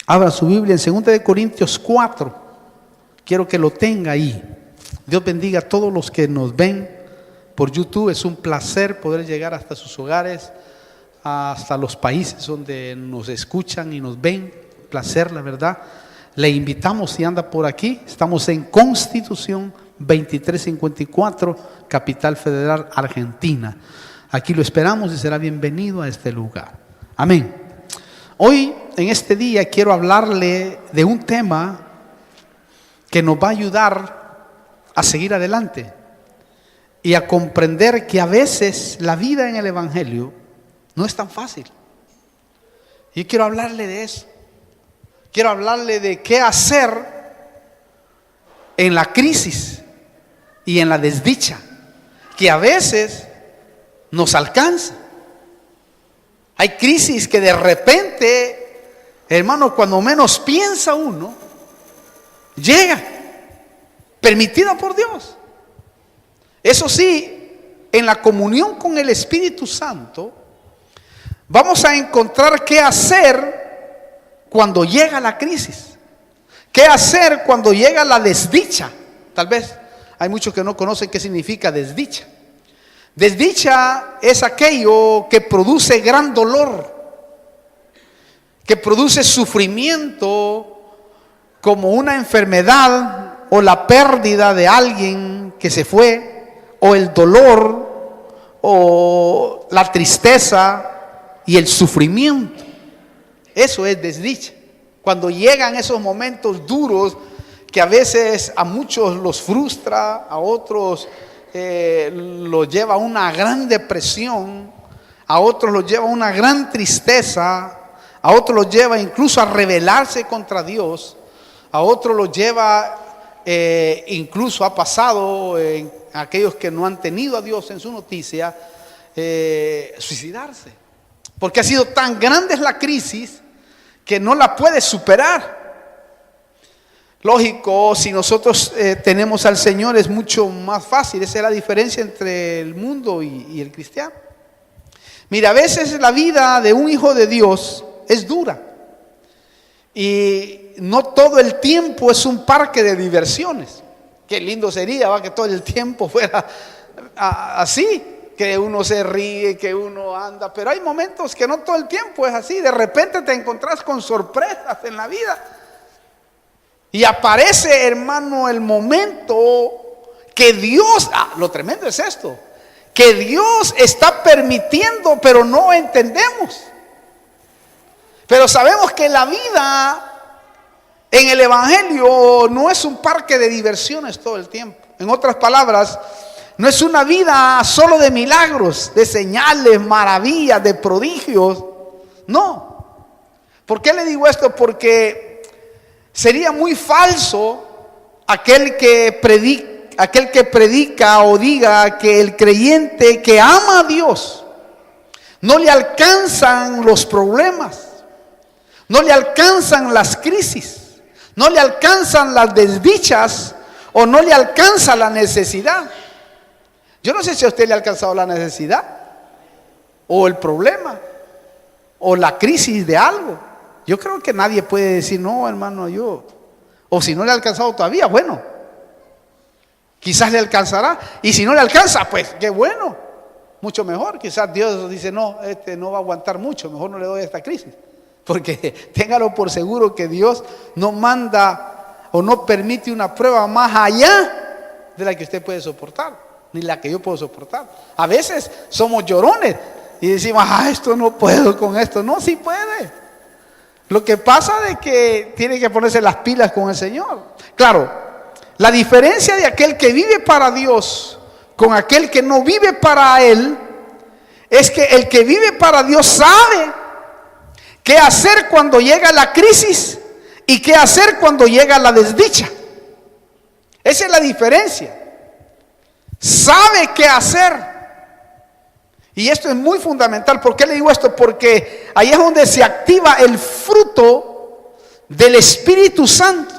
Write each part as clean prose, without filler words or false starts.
Abra su Biblia en 2 Corintios 4. Quiero que lo tenga ahí. Dios bendiga a todos los que nos ven por YouTube. Es un placer poder llegar hasta sus hogares, hasta los países donde nos escuchan y nos ven. Placer, la verdad. Le invitamos, si anda por aquí. Estamos en Constitución 2354, Capital Federal, Argentina. Aquí lo esperamos y será bienvenido a este lugar. Amén. Hoy, en este día, quiero hablarle de un tema que nos va a ayudar a seguir adelante y a comprender que a veces la vida en el Evangelio no es tan fácil. Y quiero hablarle de eso. Quiero hablarle de qué hacer en la crisis y en la desdicha que a veces nos alcanza. Hay crisis que de repente, hermano, cuando menos piensa uno, llega, permitida por Dios. Eso sí, en la comunión con el Espíritu Santo, vamos a encontrar qué hacer cuando llega la crisis. ¿Qué hacer cuando llega la desdicha? Tal vez hay muchos que no conocen qué significa desdicha. Desdicha es aquello que produce gran dolor, que produce sufrimiento, como una enfermedad o la pérdida de alguien que se fue, o el dolor, o la tristeza y el sufrimiento. Eso es desdicha. Cuando llegan esos momentos duros que a veces a muchos los frustra, a otros los lleva a una gran depresión, a otros los lleva a una gran tristeza, a otros los lleva incluso a rebelarse contra Dios, a otros los lleva, incluso ha pasado en aquellos que no han tenido a Dios en su noticia, suicidarse, porque ha sido tan grande la crisis que no la puede superar. Lógico, si nosotros tenemos al Señor es mucho más fácil. Esa es la diferencia entre el mundo y el cristiano. Mira, a veces la vida de un hijo de Dios es dura y no todo el tiempo es un parque de diversiones. Qué lindo sería, ¿va? Que todo el tiempo fuera así, que uno se ríe, que uno anda, pero hay momentos que no todo el tiempo es así. De repente te encontrás con sorpresas en la vida. Y aparece, hermano, el momento que Dios, lo tremendo es esto, que Dios está permitiendo, pero no entendemos. Pero sabemos que la vida en el Evangelio no es un parque de diversiones todo el tiempo. En otras palabras, no es una vida solo de milagros, de señales, maravillas, de prodigios. No. ¿Por qué le digo esto? Porque sería muy falso aquel que predica o diga que el creyente que ama a Dios no le alcanzan los problemas, no le alcanzan las crisis, no le alcanzan las desdichas o no le alcanza la necesidad. Yo no sé si a usted le ha alcanzado la necesidad o el problema o la crisis de algo. Yo creo que nadie puede decir, no, hermano, yo. O si no le ha alcanzado todavía, bueno. Quizás le alcanzará. Y si no le alcanza, pues qué bueno. Mucho mejor. Quizás Dios dice, no, este no va a aguantar mucho. Mejor no le doy esta crisis. Porque téngalo por seguro que Dios no manda o no permite una prueba más allá de la que usted puede soportar. Ni la que yo puedo soportar. A veces somos llorones y decimos, esto no puedo con esto. No, sí puede. Lo que pasa es que tiene que ponerse las pilas con el Señor. Claro, la diferencia de aquel que vive para Dios con aquel que no vive para Él es que el que vive para Dios sabe qué hacer cuando llega la crisis y qué hacer cuando llega la desdicha. Esa es la diferencia. Sabe qué hacer. Y esto es muy fundamental. ¿Por qué le digo esto? Porque ahí es donde se activa el fruto del Espíritu Santo.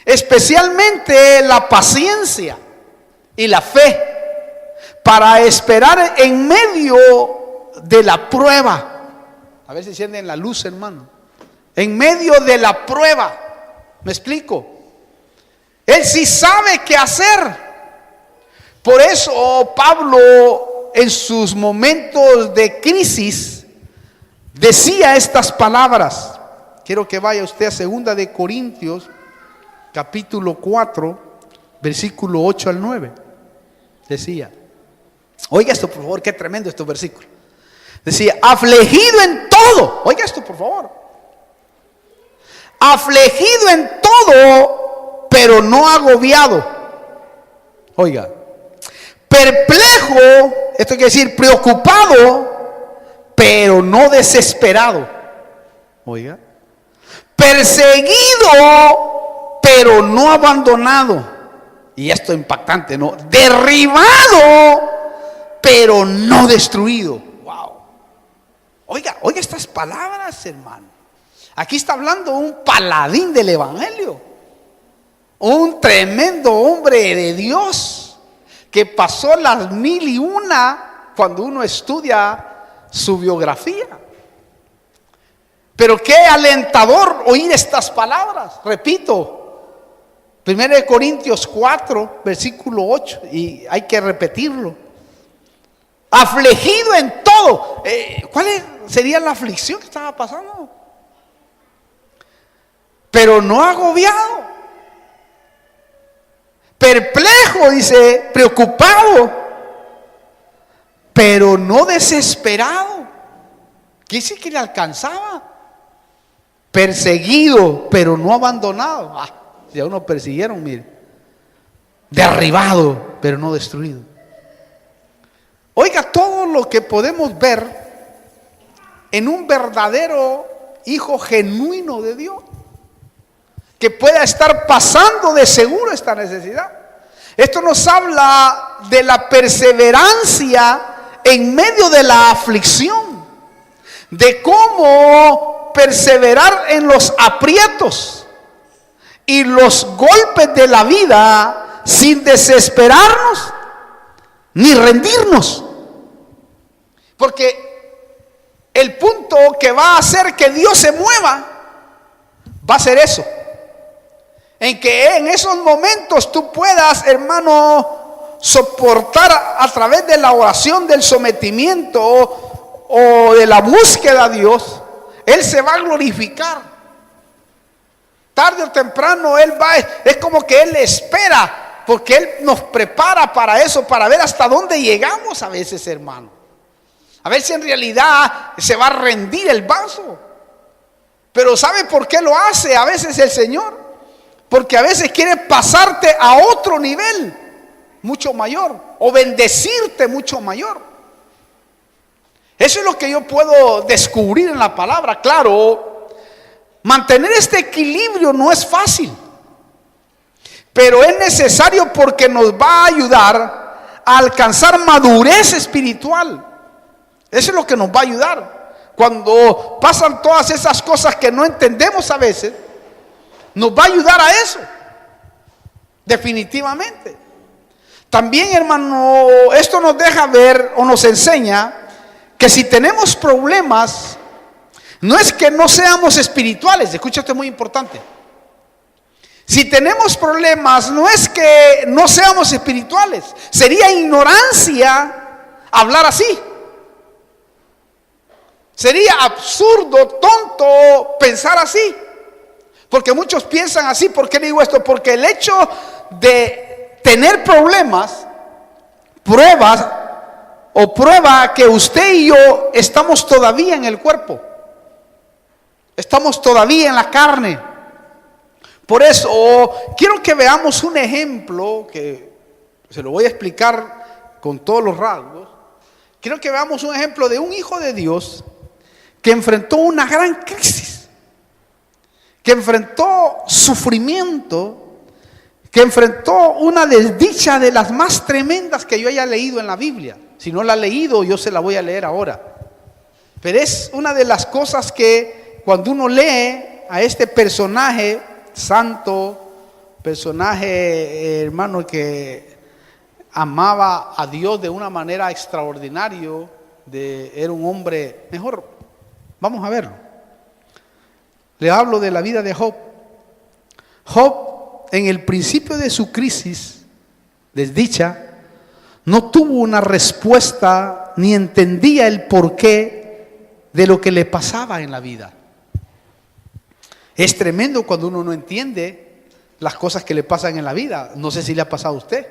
Especialmente la paciencia y la fe. Para esperar en medio de la prueba. A ver si encienden la luz, hermano. en medio de la prueba. ¿Me explico? Él sí sabe qué hacer. Por eso Pablo, en sus momentos de crisis, decía estas palabras. Quiero que vaya usted a 2 de Corintios, capítulo 4, versículo 8 al 9. Decía, oiga esto por favor, qué tremendo estos versículos. Decía, afligido en todo. Oiga esto por favor. Afligido en todo, pero no agobiado. Oiga. Perplejo, esto quiere decir preocupado, pero no desesperado. Oiga. Perseguido, pero no abandonado. Y esto es impactante, ¿no? Derribado, pero no destruido. Wow. Oiga estas palabras, hermano. Aquí está hablando un paladín del evangelio. Un tremendo hombre de Dios que pasó las 1001 cuando uno estudia su biografía. Pero qué alentador oír estas palabras. Repito, 1 Corintios 4, versículo 8, y hay que repetirlo. Afligido en todo. ¿Cuál sería la aflicción que estaba pasando? Pero no agobiado. Perplejo, dice, preocupado, pero no desesperado. ¿Qué dice que le alcanzaba? Perseguido, pero no abandonado. Si a uno persiguieron, mire. Derribado, pero no destruido. Oiga, todo lo que podemos ver en un verdadero hijo genuino de Dios, que pueda estar pasando de seguro esta necesidad. Esto nos habla de la perseverancia en medio de la aflicción, de cómo perseverar en los aprietos y los golpes de la vida sin desesperarnos ni rendirnos. Porque el punto que va a hacer que Dios se mueva va a ser eso. En que en esos momentos tú puedas, hermano, soportar a través de la oración, del sometimiento o de la búsqueda a Dios. Él se va a glorificar. Tarde o temprano Él va, es como que Él espera, porque Él nos prepara para eso, para ver hasta dónde llegamos a veces, hermano. A ver si en realidad se va a rendir el vaso. Pero ¿sabe por qué lo hace a veces el Señor? Porque a veces quiere pasarte a otro nivel mucho mayor o bendecirte mucho mayor. Eso es lo que yo puedo descubrir en la palabra. Claro, mantener este equilibrio no es fácil, pero es necesario porque nos va a ayudar a alcanzar madurez espiritual. Eso es lo que nos va a ayudar. Cuando pasan todas esas cosas que no entendemos a veces, nos va a ayudar a eso, definitivamente. También, hermano, esto nos deja ver o nos enseña que si tenemos problemas, no es que no seamos espirituales. Escúchate, muy importante. Si tenemos problemas, no es que no seamos espirituales. Sería ignorancia hablar así. Sería absurdo, tonto pensar así. Porque muchos piensan así. ¿Por qué digo esto? Porque el hecho de tener problemas, prueba que usted y yo estamos todavía en el cuerpo. Estamos todavía en la carne. Por eso quiero que veamos un ejemplo que se lo voy a explicar con todos los rasgos. Quiero que veamos un ejemplo de un hijo de Dios que enfrentó una gran crisis, que enfrentó sufrimiento, que enfrentó una desdicha de las más tremendas que yo haya leído en la Biblia. Si no la ha leído, yo se la voy a leer ahora. Pero es una de las cosas que cuando uno lee a este personaje santo, personaje, hermano, que amaba a Dios de una manera extraordinaria, era un hombre, mejor, vamos a verlo. Le hablo de la vida de Job. Job, en el principio de su crisis, desdicha, no tuvo una respuesta ni entendía el porqué de lo que le pasaba en la vida. Es tremendo cuando uno no entiende las cosas que le pasan en la vida. No sé si le ha pasado a usted.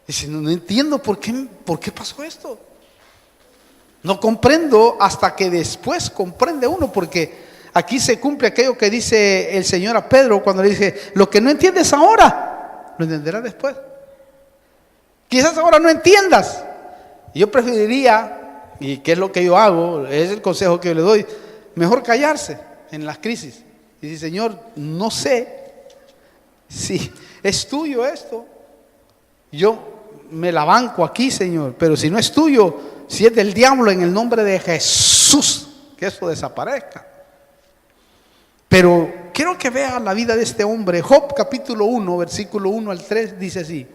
Dice, no entiendo por qué pasó esto. No comprendo hasta que después comprende uno, porque aquí se cumple aquello que dice el Señor a Pedro cuando le dice, lo que no entiendes ahora, lo entenderás después. Quizás ahora no entiendas. Yo preferiría, y qué es lo que yo hago, es el consejo que yo le doy, mejor callarse en las crisis. Y decir, Señor, no sé si es tuyo esto. Yo me la banco aquí, Señor, pero si no es tuyo, si es del diablo, en el nombre de Jesús, que eso desaparezca. Pero quiero que vean la vida de este hombre. Job capítulo 1, versículo 1 al 3 dice así: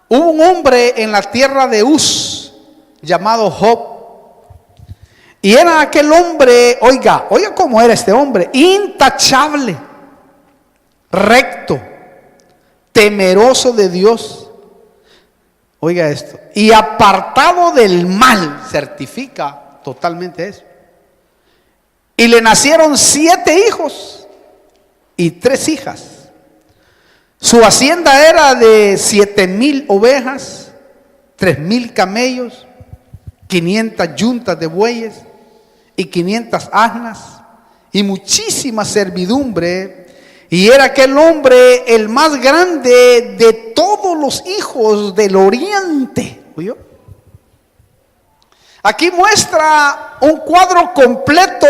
hubo un hombre en la tierra de Uz llamado Job, y era aquel hombre, oiga cómo era este hombre, intachable, recto, temeroso de Dios, oiga esto, y apartado del mal. Certifica totalmente eso. Y le nacieron 7 hijos y 3 hijas. Su hacienda era de 7,000 ovejas, 3,000 camellos, 500 yuntas de bueyes y 500 asnas, y muchísima servidumbre. Y era aquel hombre el más grande de todos los hijos del oriente. ¿Oyó? Aquí muestra un cuadro completo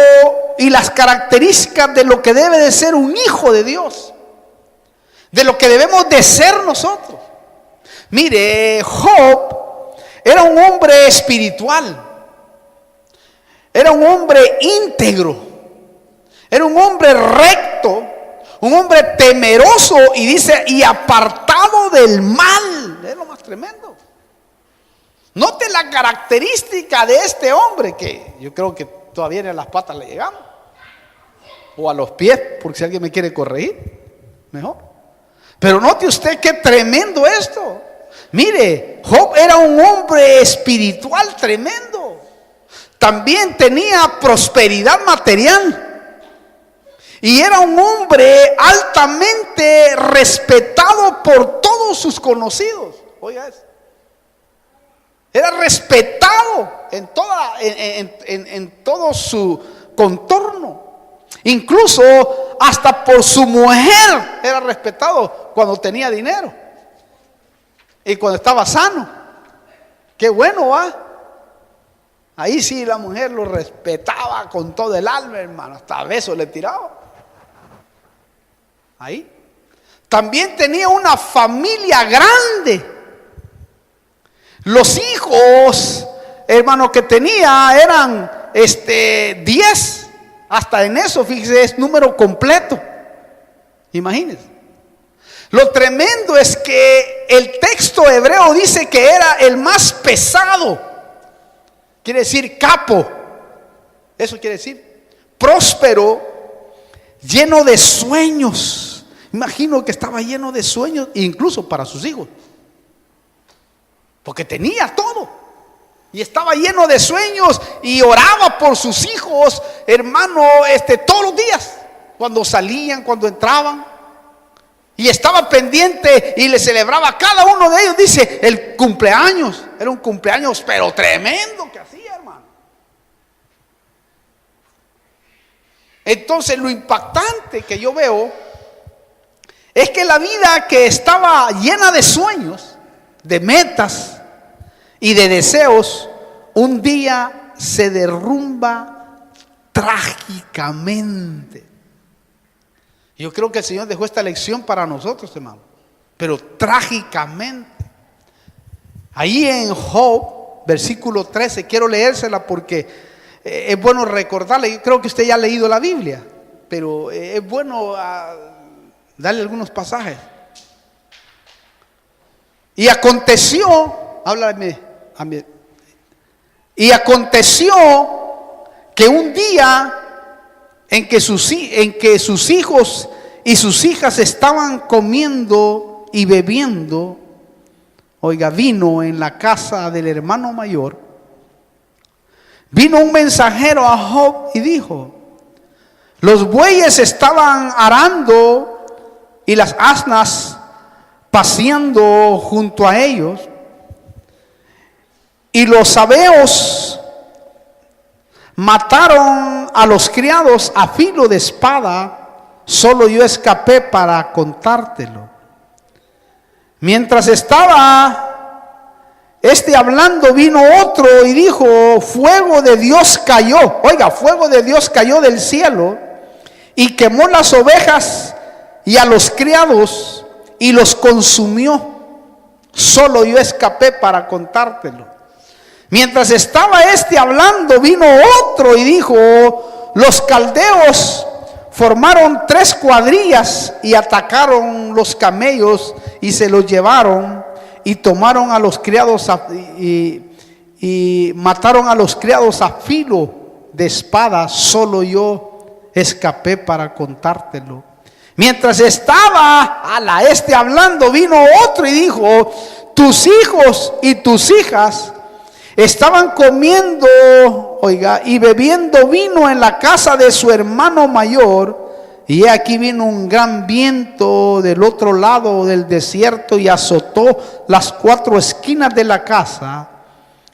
y las características de lo que debe de ser un hijo de Dios, de lo que debemos de ser nosotros. Mire, Job era un hombre espiritual, era un hombre íntegro, era un hombre recto, un hombre temeroso, y dice, y apartado del mal. Es lo más tremendo. Note la característica de este hombre, que yo creo que todavía ni a las patas le llegamos, o a los pies, porque si alguien me quiere corregir, mejor. Pero note usted qué tremendo esto. Mire, Job era un hombre espiritual tremendo. También tenía prosperidad material. Y era un hombre altamente respetado por todos sus conocidos. Oiga eso. Era respetado en todo su contorno. Incluso hasta por su mujer era respetado cuando tenía dinero y cuando estaba sano. Qué bueno, ¿va? Ahí sí la mujer lo respetaba con todo el alma, hermano. Hasta besos le tiraba. Ahí. También tenía una familia grande. Los hijos, hermano, que tenía eran 10. Hasta en eso, fíjese, es número completo. Imagínense. Lo tremendo es que el texto hebreo dice que era el más pesado. Quiere decir capo. Eso quiere decir próspero, lleno de sueños. Imagino que estaba lleno de sueños, incluso para sus hijos, porque tenía todo. Y estaba lleno de sueños y oraba por sus hijos, hermano, todos los días, cuando salían, cuando entraban. Y estaba pendiente y le celebraba a cada uno de ellos, dice, el cumpleaños. Era un cumpleaños, pero tremendo que hacía, hermano. Entonces, lo impactante que yo veo es que la vida que estaba llena de sueños, de metas y de deseos, un día se derrumba trágicamente. Yo creo que el Señor dejó esta lección para nosotros, hermano, pero trágicamente. Ahí en Job, versículo 13, quiero leérsela porque es bueno recordarla. Yo creo que usted ya ha leído la Biblia, pero es bueno darle algunos pasajes. Y aconteció, háblame a mí. Y aconteció que un día en que sus hijos y sus hijas estaban comiendo y bebiendo, oiga, vino en la casa del hermano mayor, vino un mensajero a Job y dijo: los bueyes estaban arando y las asnas paseando junto a ellos, y los sabeos mataron a los criados a filo de espada. Solo yo escapé para contártelo. Mientras estaba hablando, vino otro y dijo: fuego de Dios cayó. Oiga, fuego de Dios cayó del cielo y quemó las ovejas y a los criados y los consumió. Solo yo escapé para contártelo. Mientras estaba hablando, vino otro y dijo: los caldeos formaron 3 cuadrillas y atacaron los camellos y se los llevaron y tomaron a los criados y mataron a los criados a filo de espada. Solo yo escapé para contártelo. Mientras estaba hablando, vino otro y dijo: tus hijos y tus hijas estaban comiendo, oiga, y bebiendo vino en la casa de su hermano mayor, y aquí vino un gran viento del otro lado del desierto y azotó las 4 esquinas de la casa,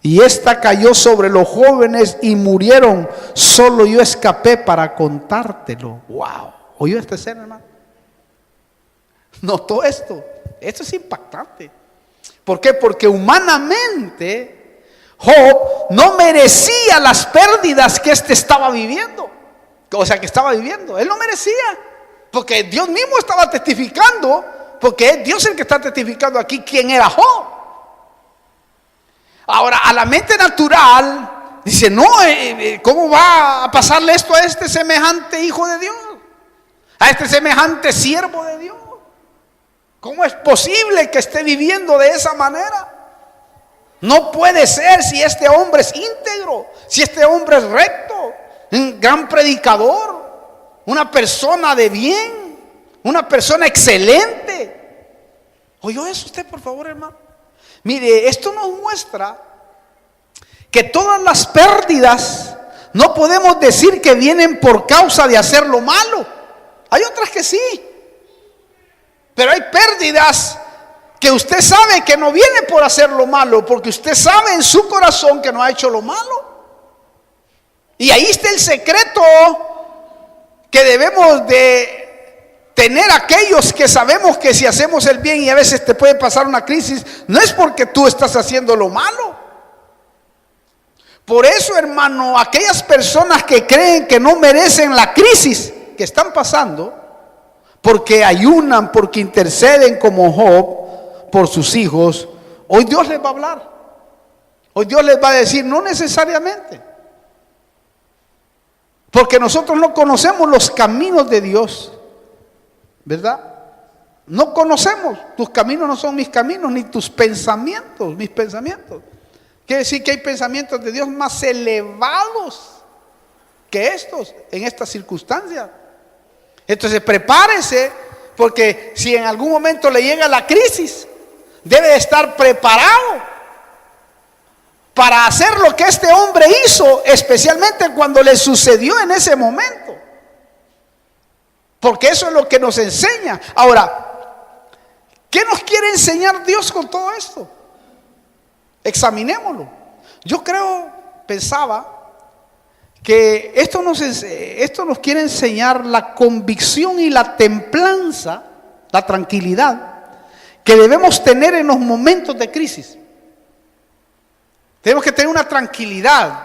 y esta cayó sobre los jóvenes y murieron. Solo yo escapé para contártelo. Wow, ¿oyó esta escena, hermano? ¿Notó esto? Esto es impactante. ¿Por qué? Porque humanamente Job no merecía las pérdidas que estaba viviendo. O sea, que estaba viviendo. Él no merecía. Porque Dios mismo estaba testificando. Porque es Dios el que está testificando aquí quién era Job. Ahora, a la mente natural dice: no, ¿cómo va a pasarle esto a este semejante hijo de Dios? A este semejante siervo de Dios. ¿Cómo es posible que esté viviendo de esa manera? No puede ser, si este hombre es íntegro, si este hombre es recto, un gran predicador, una persona de bien, una persona excelente. ¿Oyó eso usted, por favor, hermano? Mire, esto nos muestra que todas las pérdidas no podemos decir que vienen por causa de hacer lo malo. Hay otras que sí, pero hay pérdidas que usted sabe que no viene por hacer lo malo, porque usted sabe en su corazón que no ha hecho lo malo. Y ahí está el secreto que debemos de tener aquellos que sabemos que si hacemos el bien y a veces te puede pasar una crisis, no es porque tú estás haciendo lo malo. Por eso, hermano, aquellas personas que creen que no merecen la crisis que están pasando, porque ayunan, porque interceden como Job por sus hijos, hoy Dios les va a hablar. Hoy Dios les va a decir: no necesariamente, porque nosotros no conocemos los caminos de Dios, ¿verdad? No conocemos. Tus caminos no son mis caminos, ni tus pensamientos mis pensamientos. Quiere decir que hay pensamientos de Dios más elevados que estos en estas circunstancias. Entonces prepárese, porque si en algún momento le llega la crisis, debe estar preparado para hacer lo que este hombre hizo, especialmente cuando le sucedió en ese momento. Porque eso es lo que nos enseña. Ahora, ¿qué nos quiere enseñar Dios con todo esto? Examinémoslo. Yo pensaba que esto nos quiere enseñar la convicción y la templanza, la tranquilidad que debemos tener en los momentos de crisis. Tenemos que tener una tranquilidad.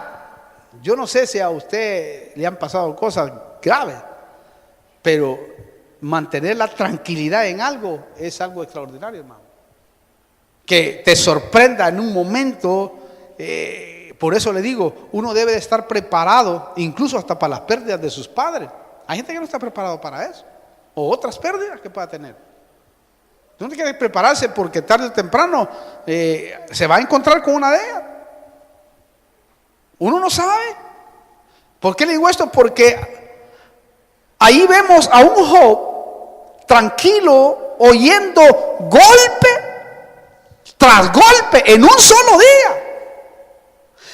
Yo no sé si a usted le han pasado cosas graves, pero mantener la tranquilidad en algo es algo extraordinario, hermano. Que te sorprenda en un momento, por eso le digo, uno debe de estar preparado, incluso hasta para las pérdidas de sus padres. Hay gente que no está preparado para eso, o otras pérdidas que pueda tener. Uno tiene que prepararse, porque tarde o temprano se va a encontrar con una de ellas. Uno no sabe. ¿Por qué le digo esto? Porque Ahí vemos a un Job tranquilo, oyendo golpe tras golpe en un solo día.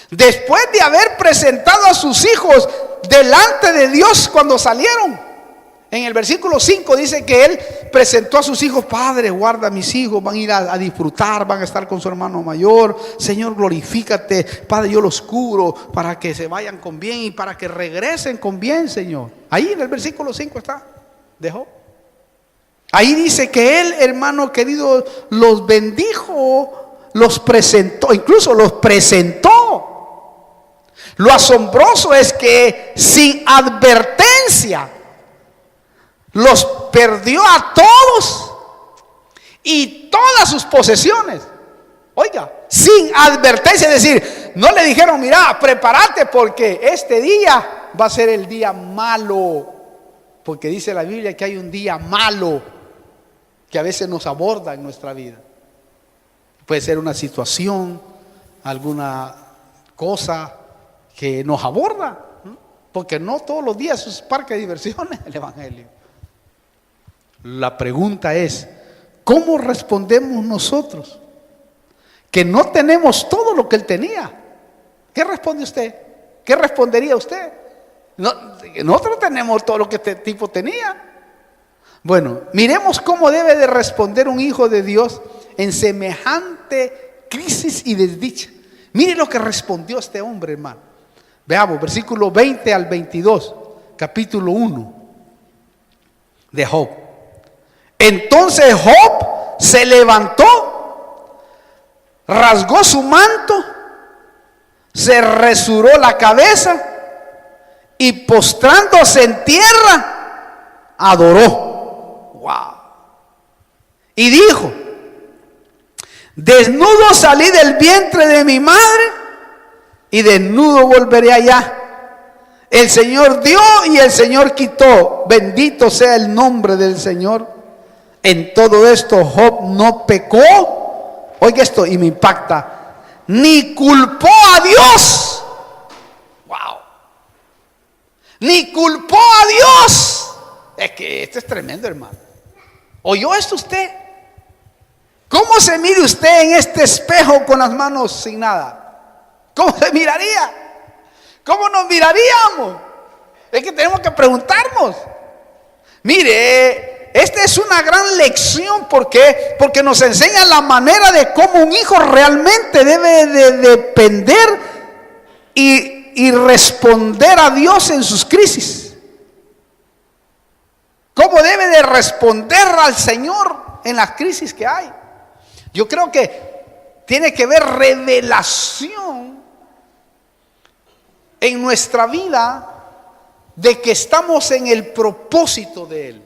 Después de haber presentado a sus hijos delante de Dios cuando salieron. En el versículo 5 dice que él presentó a sus hijos: Padre, guarda a mis hijos, van a ir a disfrutar, van a estar con su hermano mayor. Señor, glorifícate. Padre, yo los cubro para que se vayan con bien y para que regresen con bien, Señor. Ahí en el versículo 5 está, dejó. Ahí dice que él, hermano querido, los bendijo, los presentó, incluso los presentó. Lo asombroso es que sin advertencia los perdió a todos y todas sus posesiones. Oiga, sin advertencia, es decir, no le dijeron: mira, prepárate porque este día va a ser el día malo. Porque dice la Biblia que hay un día malo que a veces nos aborda en nuestra vida. Puede ser una situación, alguna cosa que nos aborda, ¿no? Porque no todos los días es parque de diversiones el evangelio. La pregunta es: ¿cómo respondemos nosotros que no tenemos todo lo que él tenía? ¿Qué responde usted? ¿Qué respondería usted? Nosotros tenemos todo lo que este tipo tenía. Bueno, miremos cómo debe de responder un hijo de Dios en semejante crisis y desdicha. Mire lo que respondió este hombre, hermano. Veamos, versículo 20 al 22, capítulo 1 de Job. Entonces Job se levantó, rasgó su manto, se rasuró la cabeza y postrándose en tierra, adoró. Wow. Y dijo: desnudo salí del vientre de mi madre y desnudo volveré allá. El Señor dio y el Señor quitó. Bendito sea el nombre del Señor. En todo esto Job no pecó. Oiga esto y me impacta: ni culpó a Dios. Wow. Ni culpó a Dios. Es que esto es tremendo, hermano. ¿Oyó esto usted? ¿Cómo se mire usted en este espejo con las manos sin nada? ¿Cómo se miraría? ¿Cómo nos miraríamos? Es que tenemos que preguntarnos. Mire, esta es una gran lección. ¿Por qué? Porque nos enseña la manera de cómo un hijo realmente debe de depender y responder a Dios en sus crisis. ¿Cómo debe de responder al Señor en las crisis que hay? Yo creo que tiene que haber revelación en nuestra vida de que estamos en el propósito de Él.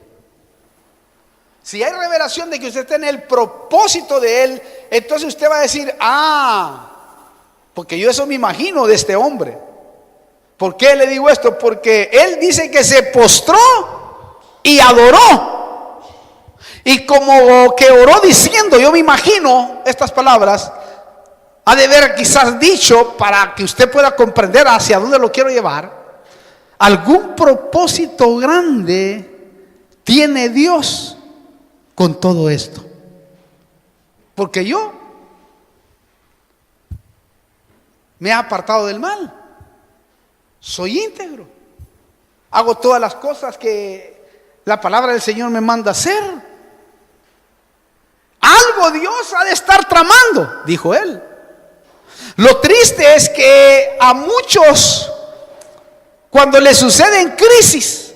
Si hay revelación de que usted está en el propósito de Él, entonces usted va a decir: porque yo eso me imagino de este hombre. ¿Por qué le digo esto? Porque él dice que se postró y adoró. Y como que oró diciendo, yo me imagino estas palabras, ha de haber quizás dicho, para que usted pueda comprender hacia dónde lo quiero llevar: algún propósito grande tiene Dios con todo esto. Porque yo me he apartado del mal, soy íntegro, hago todas las cosas que la palabra del Señor me manda hacer. Algo Dios ha de estar tramando, dijo él. Lo triste es que a muchos, cuando les suceden crisis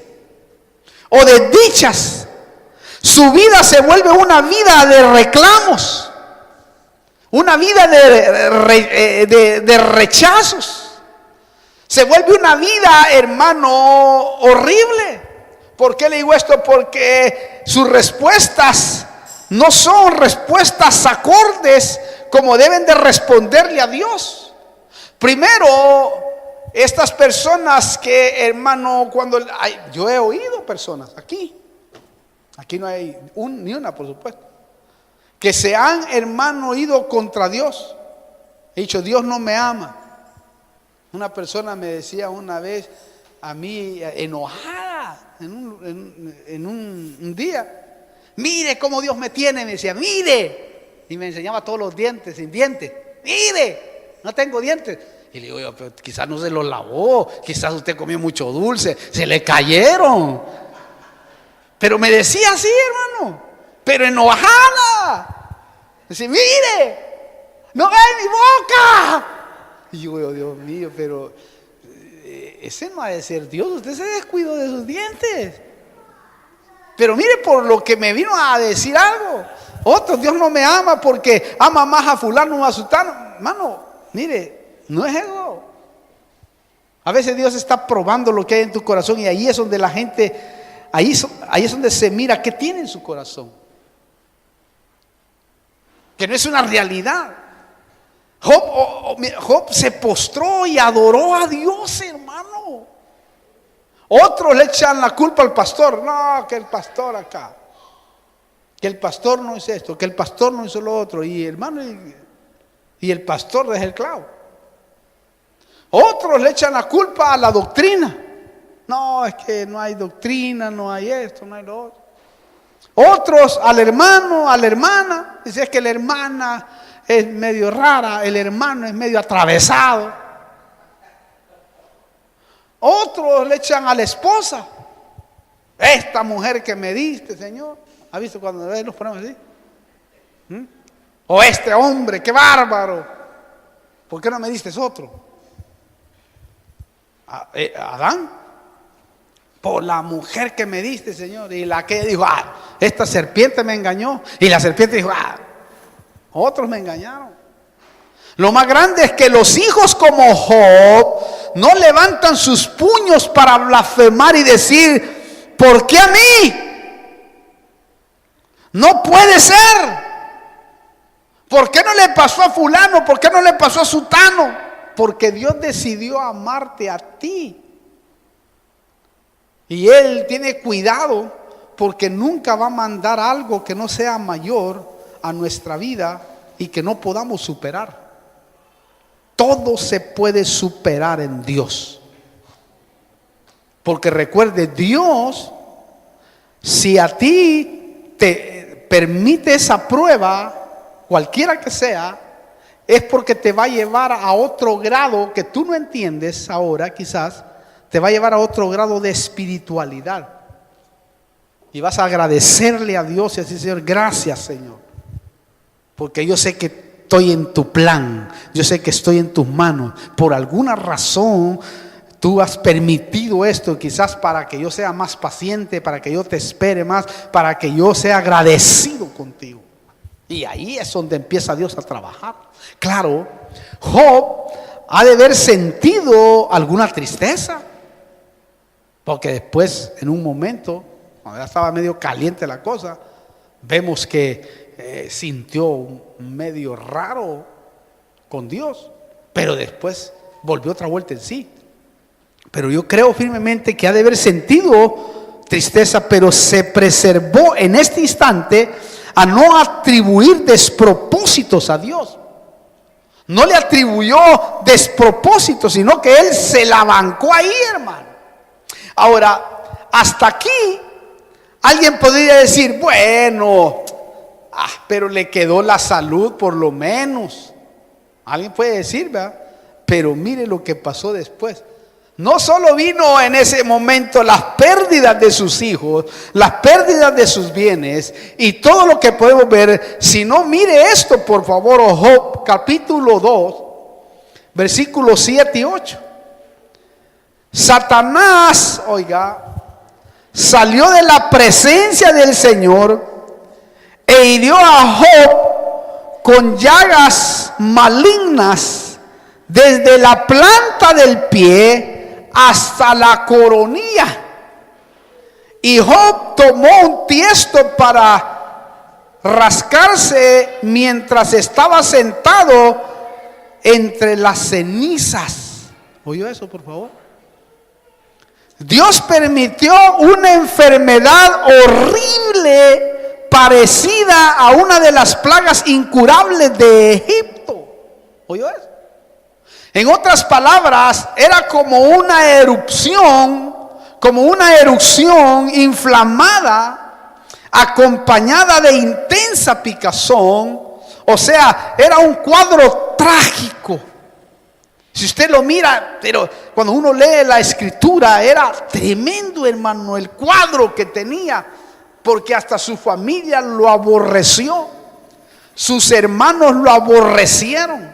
o desdichas, su vida se vuelve una vida de reclamos, una vida de rechazos. Se vuelve una vida, hermano, horrible. ¿Por qué le digo esto? Porque sus respuestas no son respuestas acordes como deben de responderle a Dios. Primero, estas personas que, hermano, yo he oído personas aquí no hay ni una, por supuesto, que se han, hermano, ido contra Dios. He dicho: Dios no me ama. Una persona me decía una vez a mí, enojada, en un día. Mire cómo Dios me tiene, me decía, mire. Y me enseñaba todos los dientes, sin dientes. Mire, no tengo dientes. Y le digo, yo, pero quizás no se los lavó, quizás usted comió mucho dulce, se le cayeron. Pero me decía así, hermano, pero enojada. Dice, mire, no ve mi boca. Y yo, Dios mío, pero ese no ha de ser Dios, usted se descuidó de sus dientes. Pero mire, por lo que me vino a decir algo. Otro, Dios no me ama porque ama más a fulano o a sutano. Hermano, mire, no es eso. A veces Dios está probando lo que hay en tu corazón y ahí es donde la gente, ahí es donde se mira qué tiene en su corazón. Que no es una realidad. Job se postró y adoró a Dios, hermano. Otros le echan la culpa al pastor. No, que el pastor acá, que el pastor no hizo esto, que el pastor no hizo lo otro. Y hermano, y el pastor es el clavo. Otros le echan la culpa a la doctrina. No, es que no hay doctrina, no hay esto, no hay lo otro. Otros al hermano, a la hermana. Dice, es que la hermana es medio rara, el hermano es medio atravesado. Otros le echan a la esposa. Esta mujer que me diste, Señor. ¿Ha visto cuando los ponemos así? O este hombre, qué bárbaro. ¿Por qué no me diste otro? Adán. Por la mujer que me diste, Señor. Y la que dijo, esta serpiente me engañó. Y la serpiente dijo, otros me engañaron. Lo más grande es que los hijos como Job no levantan sus puños para blasfemar y decir, ¿por qué a mí? No puede ser. ¿Por qué no le pasó a fulano? ¿Por qué no le pasó a sutano? Porque Dios decidió amarte a ti. Y Él tiene cuidado porque nunca va a mandar algo que no sea mayor a nuestra vida y que no podamos superar. Todo se puede superar en Dios. Porque recuerde, Dios, si a ti te permite esa prueba, cualquiera que sea, es porque te va a llevar a otro grado que tú no entiendes ahora, quizás, te va a llevar a otro grado de espiritualidad. Y vas a agradecerle a Dios y decir, Señor, gracias, Señor. Porque yo sé que estoy en tu plan, yo sé que estoy en tus manos. Por alguna razón tú has permitido esto, quizás para que yo sea más paciente, para que yo te espere más, para que yo sea agradecido contigo. Y ahí es donde empieza Dios a trabajar. Claro, Job ha de haber sentido alguna tristeza, porque después, en un momento, cuando ya estaba medio caliente la cosa, vemos que sintió un medio raro con Dios, pero después volvió otra vuelta en sí. Pero yo creo firmemente que ha de haber sentido tristeza, pero se preservó en este instante a no atribuir despropósitos a Dios. No le atribuyó despropósitos, sino que él se la bancó ahí, hermano. Ahora, hasta aquí alguien podría decir, bueno, pero le quedó la salud por lo menos. Alguien puede decir, ¿verdad? Pero mire lo que pasó después. No solo vino en ese momento las pérdidas de sus hijos, las pérdidas de sus bienes y todo lo que podemos ver, sino mire esto, por favor, Job capítulo 2, versículos 7 y 8. Satanás, oiga, salió de la presencia del Señor e hirió a Job con llagas malignas desde la planta del pie hasta la coronilla. Y Job tomó un tiesto para rascarse mientras estaba sentado entre las cenizas. ¿Oyó eso, por favor? Dios permitió una enfermedad horrible parecida a una de las plagas incurables de Egipto. ¿Oyó eso? En otras palabras, era como una erupción, como una erupción inflamada, acompañada de intensa picazón. O sea, era un cuadro trágico. Si usted lo mira, pero cuando uno lee la escritura, era tremendo, hermano, el cuadro que tenía, porque hasta su familia lo aborreció, sus hermanos lo aborrecieron,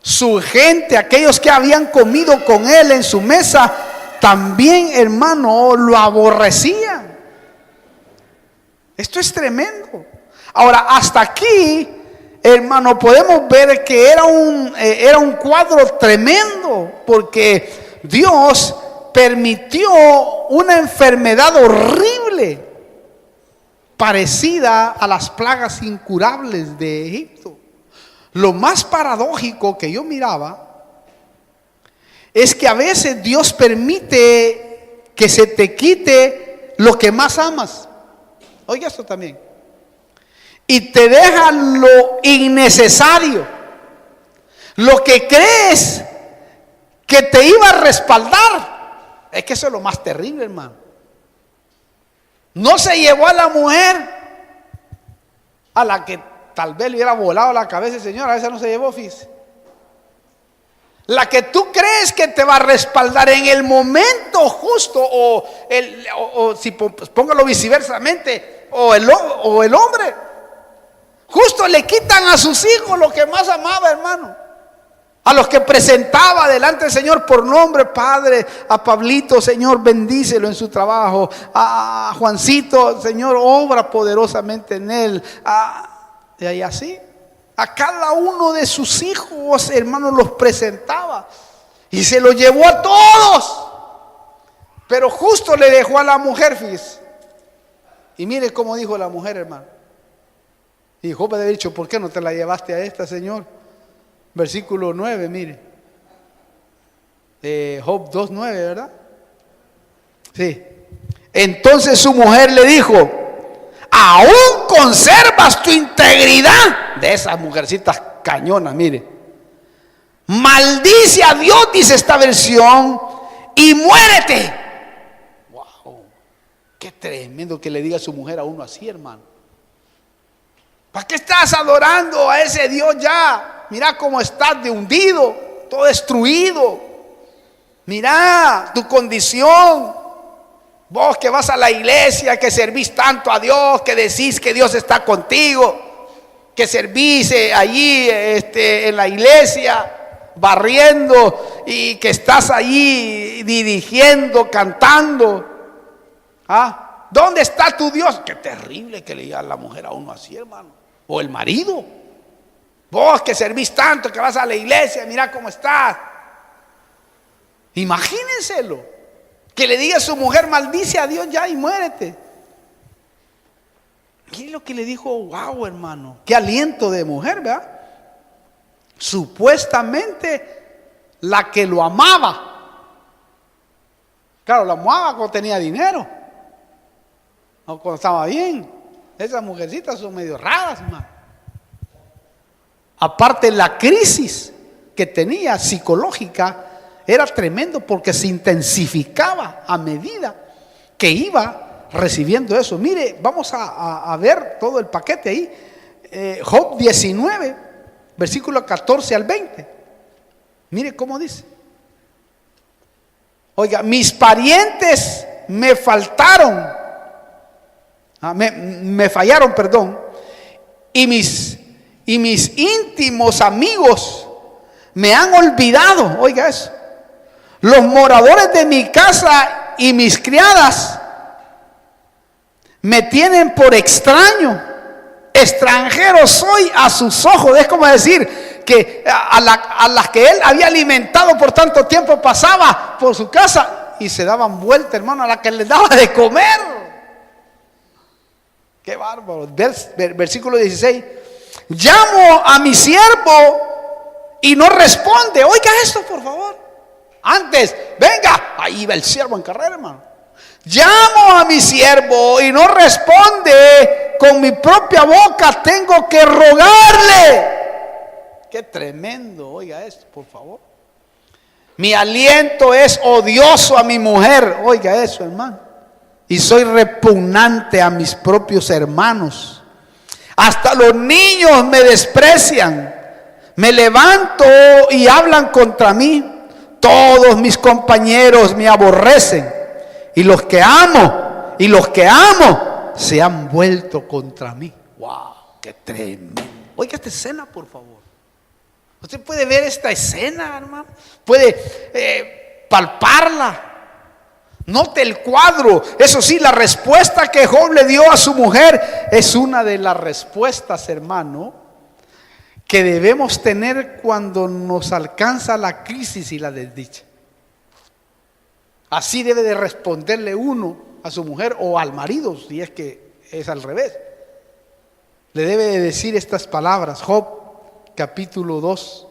su gente, aquellos que habían comido con él en su mesa, también, hermano, lo aborrecían. Esto es tremendo. Ahora, hasta aquí, hermano, podemos ver que era un cuadro tremendo, porque Dios permitió una enfermedad horrible, parecida a las plagas incurables de Egipto. Lo más paradójico que yo miraba es que a veces Dios permite que se te quite lo que más amas. Oiga esto también. Y te deja lo innecesario, lo que crees que te iba a respaldar. Es que eso es lo más terrible, hermano. No se llevó a la mujer a la que tal vez le hubiera volado la cabeza el Señor. A esa no se llevó, fíjese. La que tú crees que te va a respaldar en el momento justo, o si póngalo viceversamente, o el hombre. Justo le quitan a sus hijos lo que más amaba, hermano. A los que presentaba delante del Señor por nombre. Padre, a Pablito, Señor, bendícelo en su trabajo. A Juancito, Señor, obra poderosamente en él. Y así. A cada uno de sus hijos, hermano, los presentaba. Y se los llevó a todos. Pero justo le dejó a la mujer, fíjese. Y mire cómo dijo la mujer, hermano. Y Job le ha dicho, ¿por qué no te la llevaste a esta, Señor? Versículo 9, mire. Job 2:9, ¿verdad? Sí. Entonces su mujer le dijo, ¿aún conservas tu integridad? De esas mujercitas cañonas, mire. Maldice a Dios, dice esta versión, y muérete. Wow, qué tremendo que le diga a su mujer a uno así, hermano. ¿Para qué estás adorando a ese Dios ya? Mira cómo estás de hundido, todo destruido. Mira tu condición. Vos que vas a la iglesia, que servís tanto a Dios, que decís que Dios está contigo, que servís allí en la iglesia, barriendo, y que estás allí dirigiendo, cantando. ¿Dónde está tu Dios? Qué terrible que le diga a la mujer a uno así, hermano. O el marido. Vos que servís tanto, que vas a la iglesia, mira cómo estás. Imagínenselo. Que le diga a su mujer, maldice a Dios ya y muérete. ¿Qué es lo que le dijo? Wow, hermano. Qué aliento de mujer, ¿verdad? Supuestamente la que lo amaba. Claro, lo amaba cuando tenía dinero. O cuando estaba bien. Esas mujercitas son medio raras, hermano. Aparte, la crisis que tenía psicológica era tremendo, porque se intensificaba a medida que iba recibiendo eso. Mire, vamos a ver todo el paquete ahí. Job 19, versículo 14 al 20. Mire cómo dice. Oiga, mis parientes me faltaron. Me fallaron, perdón. Y mis íntimos amigos me han olvidado. Oiga eso. Los moradores de mi casa y mis criadas me tienen por extraño. Extranjero soy a sus ojos. Es como decir que a las que él había alimentado por tanto tiempo, pasaba por su casa y se daban vuelta, hermano, a la que les daba de comer. Qué bárbaro. Versículo 16. Llamo a mi siervo y no responde. Oiga esto, por favor. Antes, venga, ahí va el siervo en carrera, hermano. Llamo a mi siervo y no responde. Con mi propia boca tengo que rogarle. Qué tremendo. Oiga esto, por favor. Mi aliento es odioso a mi mujer. Oiga eso, hermano. Y soy repugnante a mis propios hermanos. Hasta los niños me desprecian. Me levanto y hablan contra mí. Todos mis compañeros me aborrecen. Y los que amo se han vuelto contra mí. ¡Wow! ¡Qué tremendo! Oiga esta escena, por favor. Usted puede ver esta escena, hermano. Puede palparla. Note el cuadro. Eso sí, la respuesta que Job le dio a su mujer es una de las respuestas, hermano, que debemos tener cuando nos alcanza la crisis y la desdicha. Así debe de responderle uno a su mujer o al marido, si es que es al revés. Le debe de decir estas palabras. Job capítulo 2,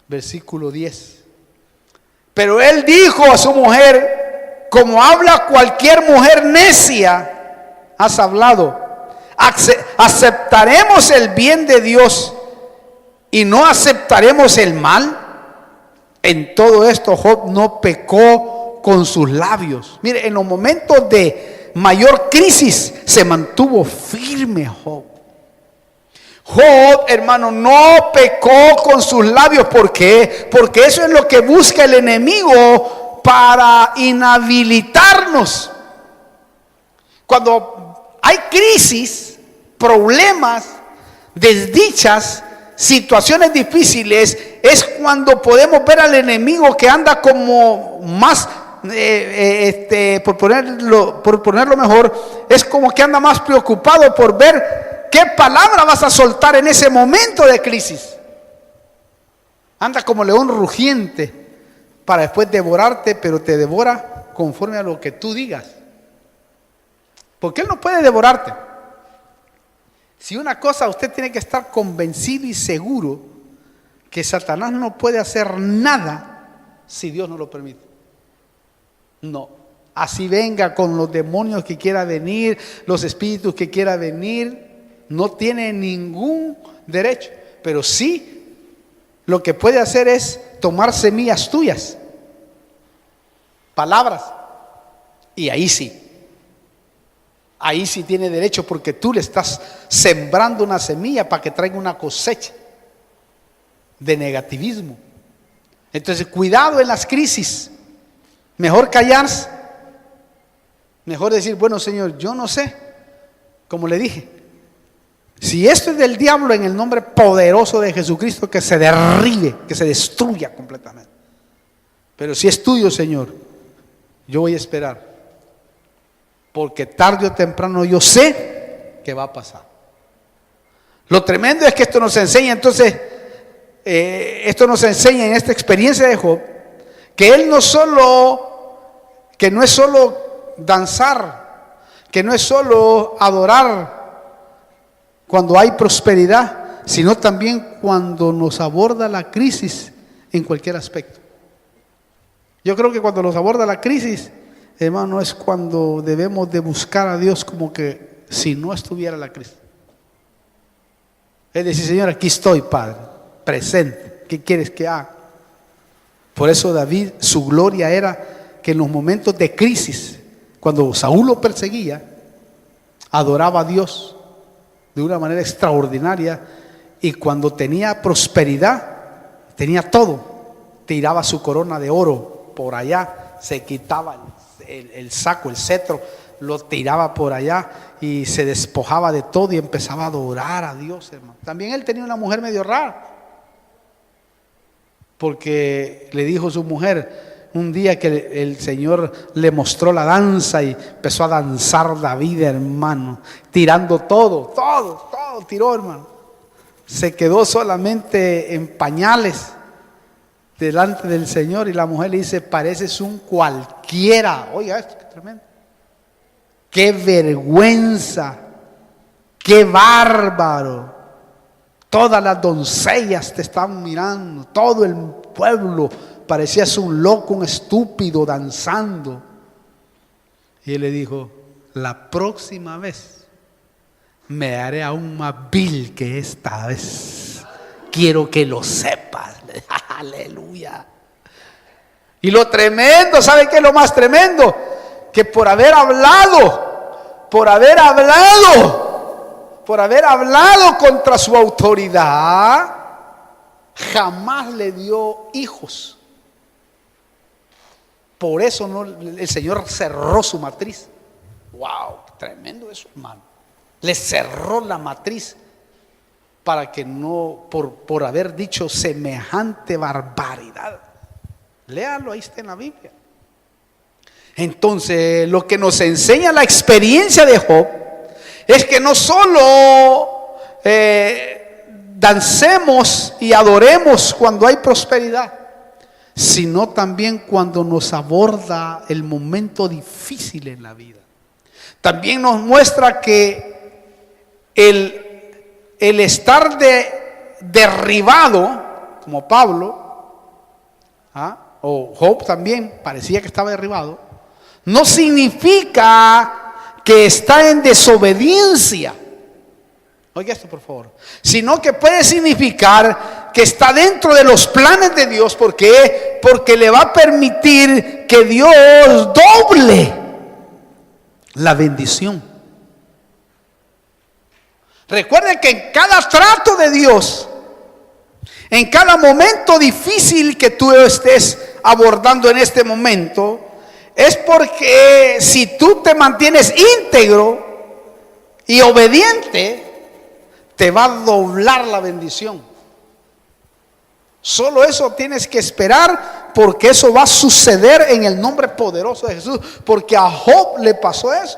versículo 10. Pero él dijo a su mujer, como habla cualquier mujer necia, has hablado. ¿Aceptaremos el bien de Dios y no aceptaremos el mal? En todo esto Job no pecó con sus labios. Mire, en los momentos de mayor crisis se mantuvo firme Job. Job, hermano, no pecó con sus labios. ¿Por qué? Porque eso es lo que busca el enemigo para inhabilitarnos. Cuando hay crisis, problemas, desdichas, situaciones difíciles, es cuando podemos ver al enemigo que anda como más, por ponerlo mejor, es como que anda más preocupado por ver ¿qué palabra vas a soltar en ese momento de crisis? Anda como león rugiente para después devorarte, pero te devora conforme a lo que tú digas. Porque él no puede devorarte. Si una cosa, usted tiene que estar convencido y seguro que Satanás no puede hacer nada si Dios no lo permite. No. Así venga con los demonios que quiera venir, los espíritus que quiera venir, no tiene ningún derecho. Pero sí, lo que puede hacer es tomar semillas tuyas, palabras, y ahí sí tiene derecho, porque tú le estás sembrando una semilla para que traiga una cosecha de negativismo. Entonces, cuidado en las crisis. Mejor callarse, mejor decir, bueno, Señor, yo no sé, como le dije, si esto es del diablo, en el nombre poderoso de Jesucristo, que se derribe, que se destruya completamente. Pero si es tuyo, Señor, yo voy a esperar, porque tarde o temprano yo sé que va a pasar. Lo tremendo es que esto nos enseña, entonces, esto nos enseña en esta experiencia de Job, que él que no es solo danzar, que no es solo adorar cuando hay prosperidad, sino también cuando nos aborda la crisis en cualquier aspecto. Yo creo que cuando nos aborda la crisis, hermano, es cuando debemos de buscar a Dios como que si no estuviera la crisis. Es decir, Señor, aquí estoy, Padre, presente. ¿Qué quieres que haga? Por eso David, su gloria era que en los momentos de crisis, cuando Saúl lo perseguía, adoraba a Dios de una manera extraordinaria, y cuando tenía prosperidad, tenía todo, tiraba su corona de oro por allá, se quitaba el saco, el cetro, lo tiraba por allá y se despojaba de todo y empezaba a adorar a Dios, hermano. También él tenía una mujer medio rara, porque le dijo su mujer un día que el Señor le mostró la danza y empezó a danzar David, hermano, tirando todo tiró, hermano. Se quedó solamente en pañales delante del Señor, y la mujer le dice, pareces un cualquiera. Oiga esto, qué tremendo. Qué vergüenza, qué bárbaro. Todas las doncellas te están mirando, todo el pueblo, parecías un loco, un estúpido danzando. Y él le dijo, la próxima vez me haré aún más vil que esta vez. Quiero que lo sepas. Aleluya. Y lo tremendo, ¿sabe qué es lo más tremendo? Que por haber hablado contra su autoridad, jamás le dio hijos. Por eso el Señor cerró su matriz. Wow, tremendo eso, hermano. Le cerró la matriz para que no, por haber dicho semejante barbaridad. Léalo, ahí está en la Biblia. Entonces, lo que nos enseña la experiencia de Job es que no solo dancemos y adoremos cuando hay prosperidad, sino también cuando nos aborda el momento difícil en la vida. También nos muestra que el estar derribado, como Pablo, o Job también parecía que estaba derribado, no significa que está en desobediencia. Oiga esto, por favor. Sino que puede significar que está dentro de los planes de Dios. ¿Por qué? Porque le va a permitir que Dios doble la bendición. Recuerden que en cada trato de Dios, en cada momento difícil que tú estés abordando en este momento, es porque si tú te mantienes íntegro y obediente, te va a doblar la bendición. Solo eso tienes que esperar, porque eso va a suceder en el nombre poderoso de Jesús. Porque a Job le pasó eso.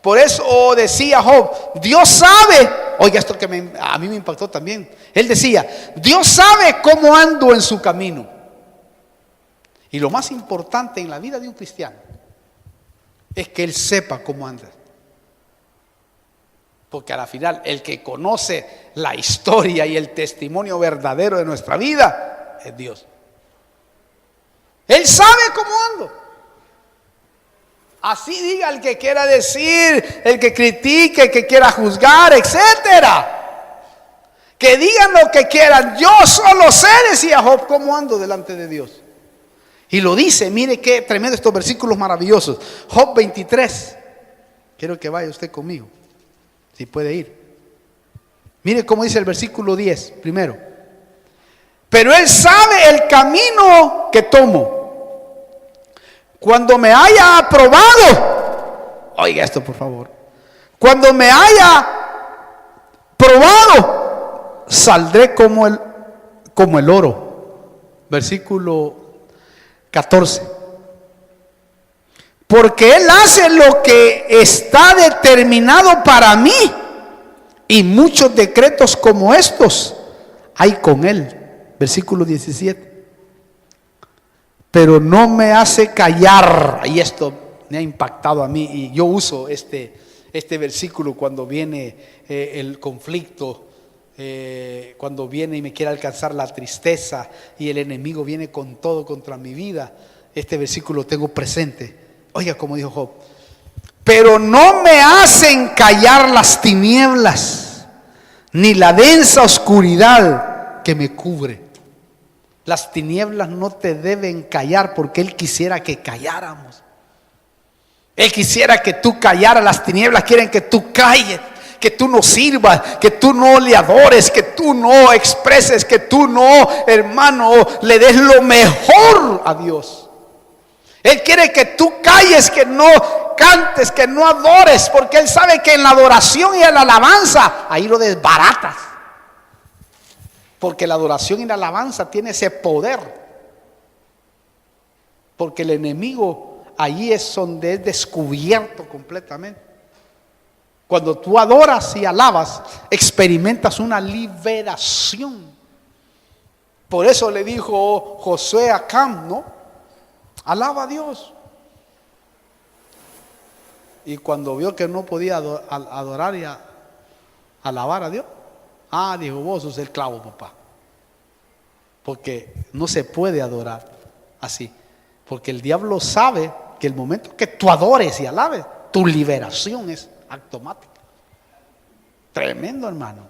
Por eso decía Job, Dios sabe, oiga esto que a mí me impactó también. Él decía, Dios sabe cómo ando en su camino. Y lo más importante en la vida de un cristiano es que él sepa cómo anda. Porque a la final, el que conoce la historia y el testimonio verdadero de nuestra vida es Dios. Él sabe cómo ando. Así diga el que quiera decir, el que critique, el que quiera juzgar, etcétera. Que digan lo que quieran. Yo solo sé, decía Job, cómo ando delante de Dios. Y lo dice, mire qué tremendo estos versículos maravillosos. Job 23. Quiero que vaya usted conmigo, si puede ir. Mire cómo dice el versículo 10 primero. Pero él sabe el camino que tomo. Cuando me haya aprobado, oiga esto por favor. Cuando me haya probado, saldré como el oro. Versículo 14. Porque él hace lo que está determinado para mí, y muchos decretos como estos hay con él. Versículo 17. Pero no me hace callar. Y esto me ha impactado a mí, y yo uso este versículo cuando viene el conflicto, cuando viene y me quiere alcanzar la tristeza y el enemigo viene con todo contra mi vida. Este versículo lo tengo presente. Oiga como dijo Job, pero no me hacen callar las tinieblas, ni la densa oscuridad que me cubre. Las tinieblas no te deben callar, porque Él quisiera que calláramos. Él quisiera que tú callaras. Las tinieblas quieren que tú calles, que tú no sirvas, que tú no le adores, que tú no expreses, que tú no, hermano, le des lo mejor a Dios. Él quiere que tú calles, que no cantes, que no adores, porque Él sabe que en la adoración y en la alabanza ahí lo desbaratas. Porque la adoración y la alabanza tiene ese poder. Porque el enemigo allí es donde es descubierto completamente. Cuando tú adoras y alabas, experimentas una liberación. Por eso le dijo Josué a Acán, ¿no? Alaba a Dios. Y cuando vio que no podía adorar y alabar a Dios, dijo, vos sos el clavo, papá. Porque no se puede adorar así. Porque el diablo sabe que el momento que tú adores y alabes, tu liberación es automática. Tremendo, hermano.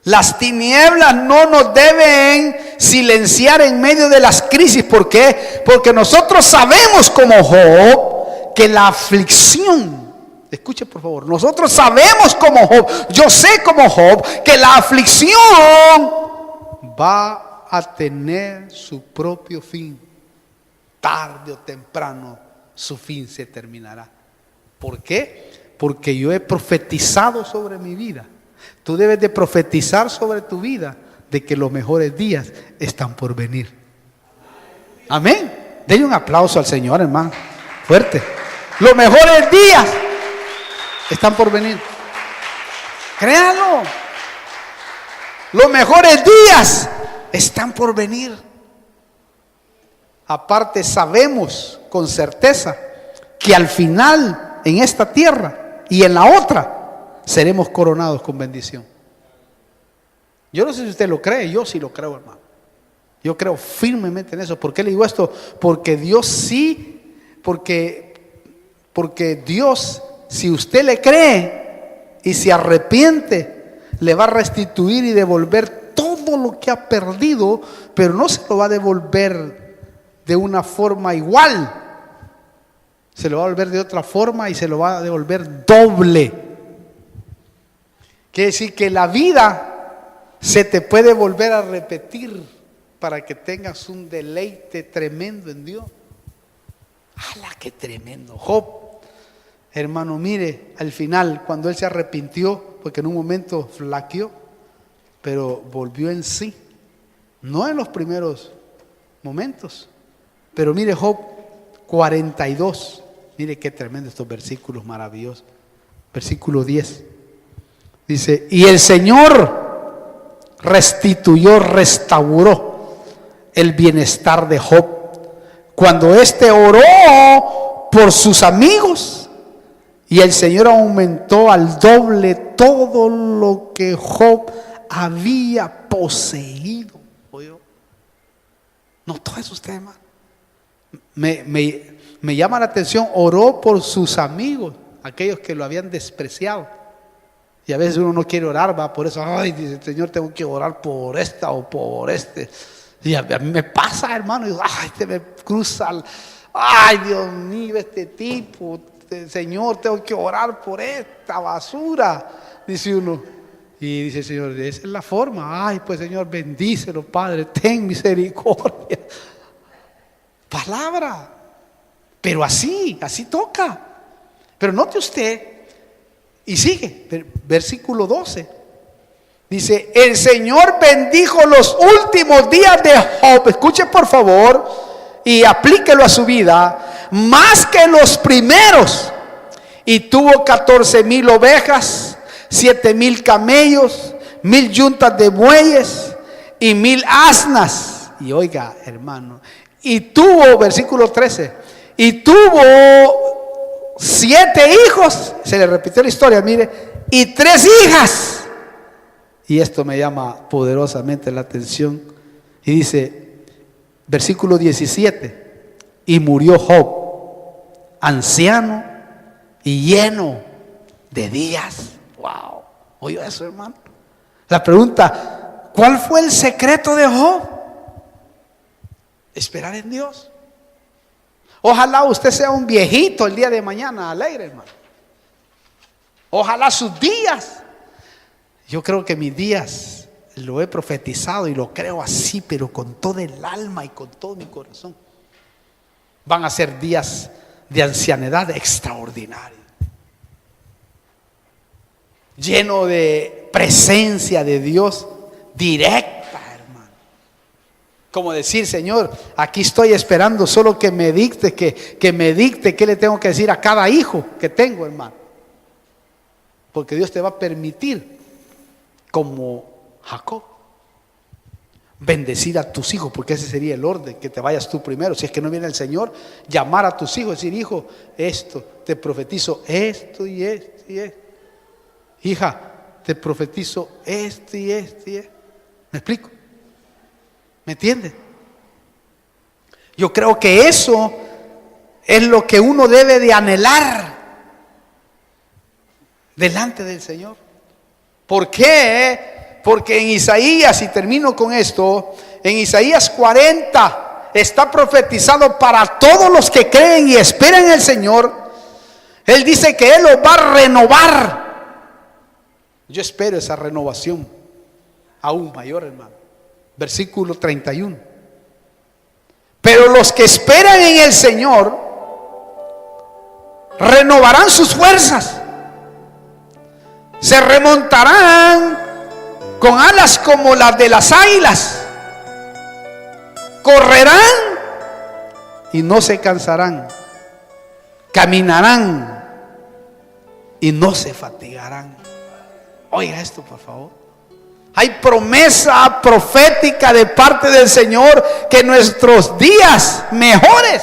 Las tinieblas no nos deben silenciar en medio de las crisis. ¿Por qué? Porque nosotros sabemos como Job que la aflicción, escuche por favor, nosotros sabemos como Job, yo sé como Job, que la aflicción va a tener su propio fin. Tarde o temprano su fin se terminará. ¿Por qué? Porque yo he profetizado sobre mi vida. Tú debes de profetizar sobre tu vida de que los mejores días están por venir. Amén. Denle un aplauso al Señor, hermano. Fuerte. Los mejores días están por venir. Créanlo. Los mejores días están por venir. Aparte, sabemos con certeza que al final, en esta tierra y en la otra, seremos coronados con bendición. Yo no sé si usted lo cree, yo sí lo creo, hermano. Yo creo firmemente en eso. ¿Por qué le digo esto? Porque Dios sí, porque Dios, si usted le cree y se arrepiente, le va a restituir y devolver todo lo que ha perdido, pero no se lo va a devolver de una forma igual. Se lo va a devolver de otra forma y se lo va a devolver doble. Quiere decir que la vida se te puede volver a repetir para que tengas un deleite tremendo en Dios. ¡Hala, qué tremendo! Job, hermano, mire, al final, cuando él se arrepintió, porque en un momento flaqueó, pero volvió en sí. No en los primeros momentos, pero mire Job 42. Mire qué tremendo estos versículos maravillosos. Versículo 10. Dice, y el Señor restauró el bienestar de Job cuando éste oró por sus amigos, y el Señor aumentó al doble todo lo que Job había poseído. ¿Oyó? ¿Notó eso usted, hermano? Me llama la atención, oró por sus amigos, aquellos que lo habían despreciado. Y a veces uno no quiere orar, va por eso, ay, dice, Señor, tengo que orar por esta o por este. Y a mí me pasa, hermano, y digo, ay, te me cruza, ay, Dios mío, este tipo, Señor, tengo que orar por esta basura, dice uno. Y dice el Señor, esa es la forma. Ay, pues Señor, bendícelo, Padre, ten misericordia. Palabra. Pero así toca. Pero note usted, y sigue, versículo 12. Dice, el Señor bendijo los últimos días de Job. Escuche por favor y aplíquelo a su vida. Más que los primeros. Y tuvo 14,000 ovejas, 7,000 camellos, 1,000 yuntas de bueyes y 1,000 asnas. Y oiga, hermano, y tuvo, versículo 13, y tuvo 7 hijos, se le repitió la historia, mire, y 3 hijas. Y esto me llama poderosamente la atención. Y dice, versículo 17, y murió Job, anciano y lleno de días. Wow, ¿oyó eso, hermano? La pregunta, ¿cuál fue el secreto de Job? Esperar en Dios. Ojalá usted sea un viejito el día de mañana alegre, hermano. Ojalá sus días. Yo creo que mis días lo he profetizado y lo creo así, pero con todo el alma y con todo mi corazón. Van a ser días de ancianidad extraordinarios, lleno de presencia de Dios directa. Como decir, Señor, aquí estoy esperando solo que me dicte, que me dicte qué le tengo que decir a cada hijo que tengo, hermano. Porque Dios te va a permitir, como Jacob, bendecir a tus hijos, porque ese sería el orden, que te vayas tú primero. Si es que no viene el Señor, llamar a tus hijos, decir, hijo, esto, te profetizo esto y esto y esto. Hija, te profetizo esto y esto y esto. ¿Me explico? ¿Me entienden? Yo creo que eso es lo que uno debe de anhelar delante del Señor. ¿Por qué? Porque en Isaías, y termino con esto, en Isaías 40 está profetizado para todos los que creen y esperan en el Señor. Él dice que Él los va a renovar. Yo espero esa renovación aún mayor, hermano. Versículo 31. Pero los que esperan en el Señor renovarán sus fuerzas, se remontarán con alas como las de las águilas, correrán y no se cansarán, caminarán y no se fatigarán. Oiga esto, por favor. Hay promesa profética de parte del Señor que nuestros días mejores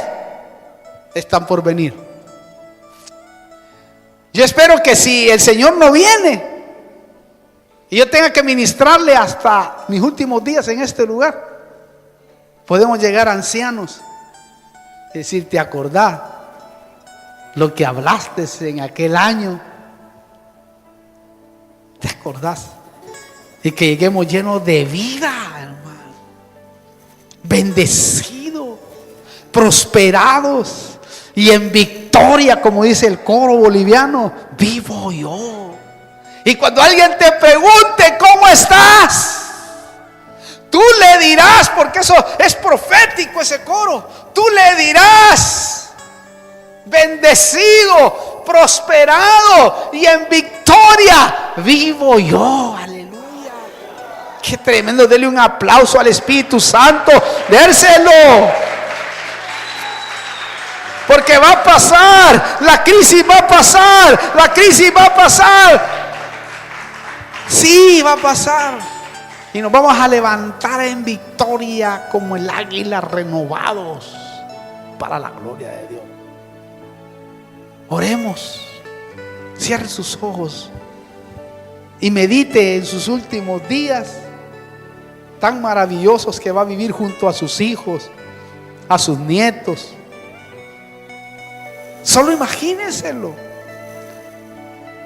están por venir. Yo espero que si el Señor no viene y yo tenga que ministrarle hasta mis últimos días en este lugar, podemos llegar ancianos y decir: ¿te acordás lo que hablaste en aquel año? ¿Te acordás? Y que lleguemos llenos de vida, hermano, bendecidos, prosperados y en victoria, como dice el coro boliviano: vivo yo. Y cuando alguien te pregunte cómo estás, tú le dirás, porque eso es profético, ese coro, tú le dirás: bendecido, prosperado y en victoria vivo yo. Aleluya. Qué tremendo. Dele un aplauso al Espíritu Santo, dérselo. Porque va a pasar, la crisis va a pasar, la crisis va a pasar. Sí, va a pasar. Y nos vamos a levantar en victoria como el águila, renovados para la gloria de Dios. Oremos. Cierre sus ojos y medite en sus últimos días tan maravillosos que va a vivir junto a sus hijos, a sus nietos. Solo imagínenselo.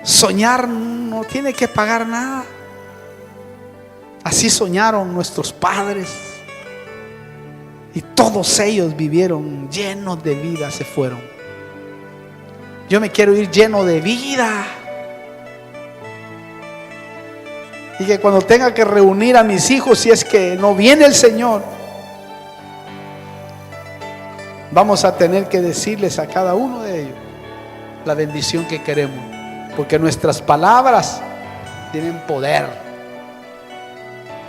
Soñar no tiene que pagar nada. Así soñaron nuestros padres y todos ellos vivieron llenos de vida, se fueron. Yo me quiero ir lleno de vida, y que cuando tenga que reunir a mis hijos, si es que no viene el Señor, vamos a tener que decirles a cada uno de ellos la bendición que queremos, porque nuestras palabras tienen poder.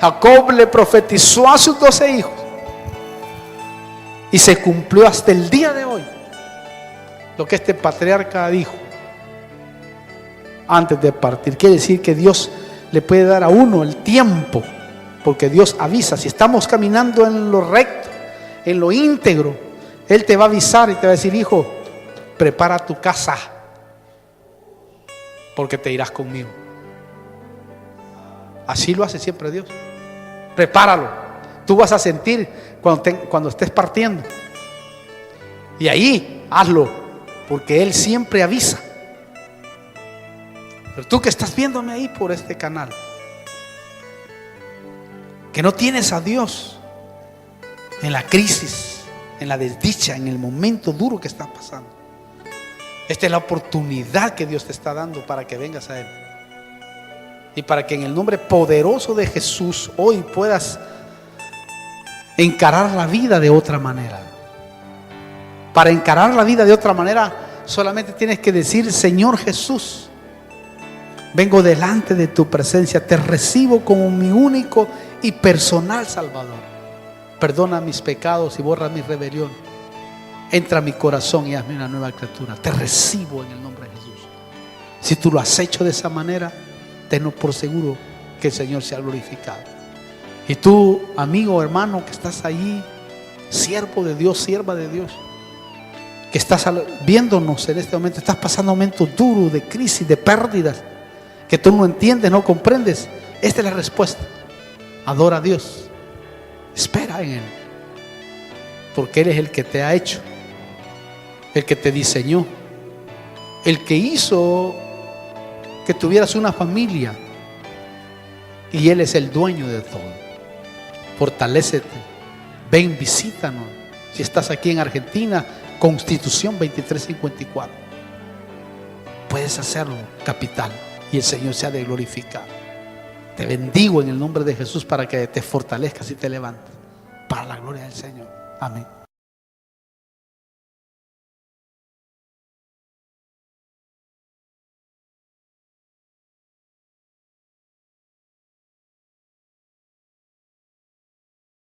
Jacob le profetizó a sus 12 hijos y se cumplió hasta el día de hoy lo que este patriarca dijo antes de partir. Quiere decir que Dios le puede dar a uno el tiempo, porque Dios avisa. Si estamos caminando en lo recto, en lo íntegro, Él te va a avisar y te va a decir: hijo, prepara tu casa, porque te irás conmigo. Así lo hace siempre Dios. Prepáralo. Tú vas a sentir cuando estés partiendo, y ahí hazlo, porque Él siempre avisa. Pero tú que estás viéndome ahí por este canal, que no tienes a Dios en la crisis, en la desdicha, en el momento duro que estás pasando, esta es la oportunidad que Dios te está dando para que vengas a Él, y para que en el nombre poderoso de Jesús hoy puedas encarar la vida de otra manera. Para encarar la vida de otra manera, solamente tienes que decir: Señor Jesús, vengo delante de tu presencia, te recibo como mi único y personal Salvador. Perdona mis pecados y borra mi rebelión. Entra a mi corazón y hazme una nueva criatura. Te recibo en el nombre de Jesús. Si tú lo has hecho de esa manera, tenlo por seguro que el Señor sea glorificado. Y tú, amigo, hermano, que estás ahí, siervo de Dios, sierva de Dios, que estás viéndonos en este momento, estás pasando momentos duros de crisis, de pérdidas, que tú no entiendes, no comprendes. Esta es la respuesta: adora a Dios, espera en Él, porque Él es el que te ha hecho, el que te diseñó, el que hizo que tuvieras una familia, y Él es el dueño de todo. Fortalécete, ven, visítanos. Si estás aquí en Argentina, Constitución 2354, puedes hacerlo, capital, y el Señor se ha de glorificar. Te bendigo en el nombre de Jesús para que te fortalezcas y te levantes para la gloria del Señor. Amén.